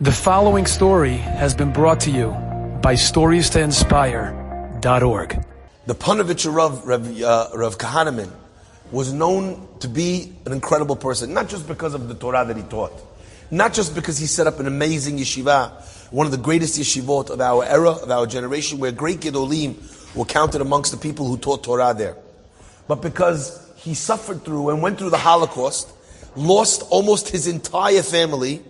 The following story has been brought to you by StoriesToInspire.org. The Panovich Rav Kahneman was known to be an incredible person, not just because of the Torah that he taught, not just because he set up an amazing yeshiva, one of the greatest yeshivot of our era, of our generation, where great Gedolim were counted amongst the people who taught Torah there, but because he suffered through and went through the Holocaust, lost almost his entire family,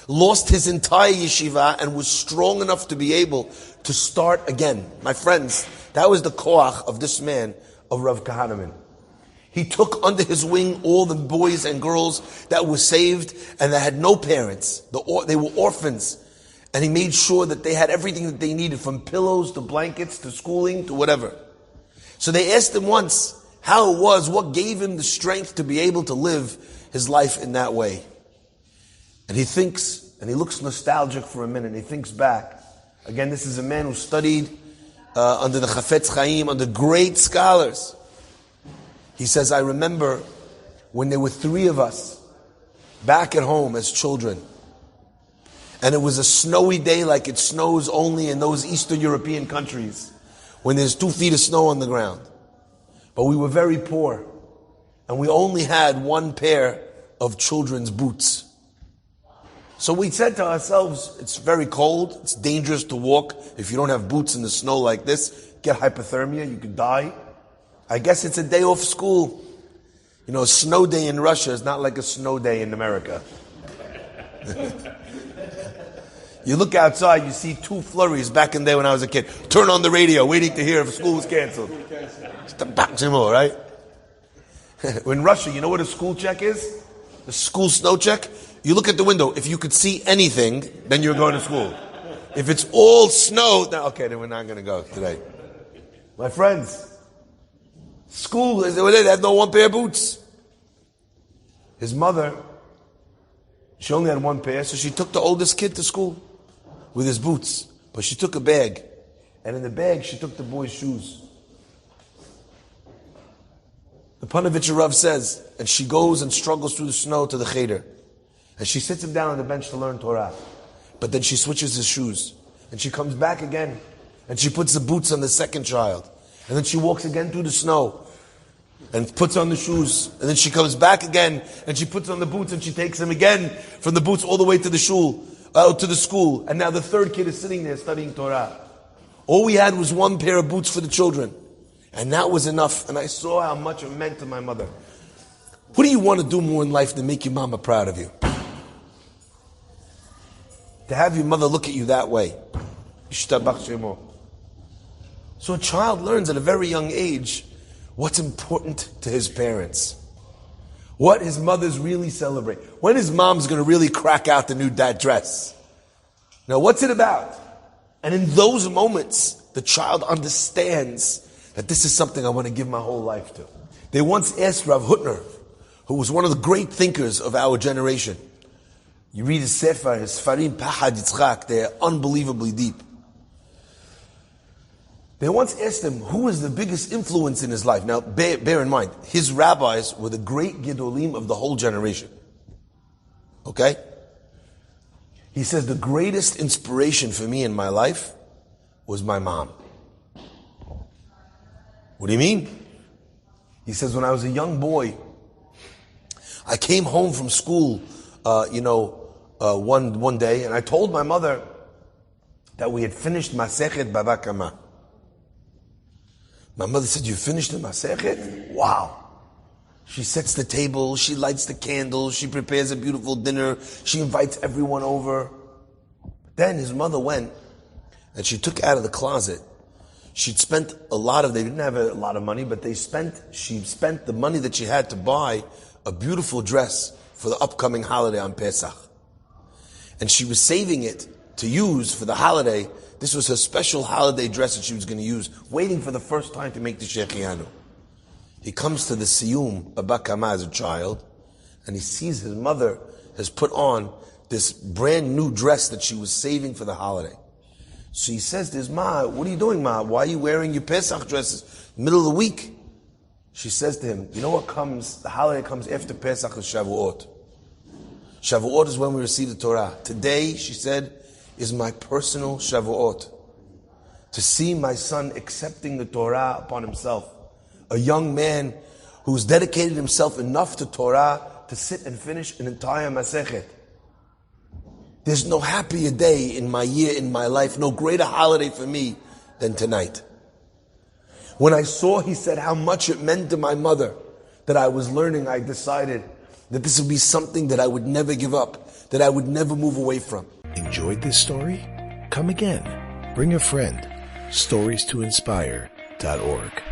lost his entire yeshiva, and was strong enough to be able to start again. My friends, that was the koach of this man, of Rav Kahneman. He took under his wing all the boys and girls that were saved and that had no parents. They were orphans. And he made sure that they had everything that they needed, from pillows to blankets to schooling to whatever. So they asked him once how it was, what gave him the strength to be able to live his life in that way. And he thinks, and he looks nostalgic for a minute, and he thinks back. Again, this is a man who studied under the Chafetz Chaim, under great scholars. He says, I remember when there were three of us back at home as children. And it was a snowy day like it snows only in those Eastern European countries, when there's 2 feet of snow on the ground. But we were very poor, and we only had one pair of children's boots. So we said to ourselves, it's very cold, it's dangerous to walk. If you don't have boots in the snow like this, get hypothermia, you could die. I guess it's a day off school. You know, a snow day in Russia is not like a snow day in America. You look outside, you see 2 flurries back in the day when I was a kid. Turn on the radio, waiting to hear if school was canceled. Right? In Russia, you know what a school check is? The school snow check? You look at the window. If you could see anything, then you're going to school. If it's all snow, then we're not going to go today. My friends, school, they had no one pair of boots. His mother, she only had one pair, so she took the oldest kid to school with his boots. But she took a bag, and in the bag she took the boy's shoes. The Panovich Rav says, and she goes and struggles through the snow to the cheder. And she sits him down on the bench to learn Torah. But then she switches his shoes. And she comes back again. And she puts the boots on the second child. And then she walks again through the snow. And puts on the shoes. And then she comes back again. And she puts on the boots. And she takes him again from the boots all the way to the to the school. And now the third kid is sitting there studying Torah. All we had was one pair of boots for the children. And that was enough. And I saw how much it meant to my mother. What do you want to do more in life than make your mama proud of you? To have your mother look at you that way. So a child learns at a very young age what's important to his parents. What his mothers really celebrate. When his mom's going to really crack out the new dad dress. Now what's it about? And in those moments, the child understands that this is something I want to give my whole life to. They once asked Rav Hutner, who was one of the great thinkers of our generation. You read his sefer, his Farim Pahad Yitzchak, they're unbelievably deep. They once asked him, who was the biggest influence in his life? Now, bear in mind, his rabbis were the great Gedolim of the whole generation. Okay? He says, the greatest inspiration for me in my life was my mom. What do you mean? He says, when I was a young boy, I came home from school, one day, and I told my mother that we had finished Masechet Bava Kama. My mother said, you finished the Masechet? Wow. She sets the table, she lights the candles, she prepares a beautiful dinner, she invites everyone over. Then his mother went, and she took out of the closet. She'd spent they didn't have a lot of money, but she spent the money that she had to buy a beautiful dress for the upcoming holiday on Pesach. And she was saving it to use for the holiday. This was her special holiday dress that she was going to use, waiting for the first time to make the Shechianu. He comes to the Siyum Abakama as a child, and he sees his mother has put on this brand new dress that she was saving for the holiday. So he says to his ma, what are you doing, ma? Why are you wearing your Pesach dresses middle of the week? She says to him, you know what comes, the holiday comes after Pesach is Shavuot. Shavuot is when we receive the Torah. Today, she said, is my personal Shavuot. To see my son accepting the Torah upon himself. A young man who's dedicated himself enough to Torah to sit and finish an entire Masechet. There's no happier day in my year, in my life, no greater holiday for me than tonight. When I saw, he said, how much it meant to my mother that I was learning, I decided that this would be something that I would never give up, that I would never move away from. Enjoyed this story? Come again. Bring a friend. StoriesToInspire.org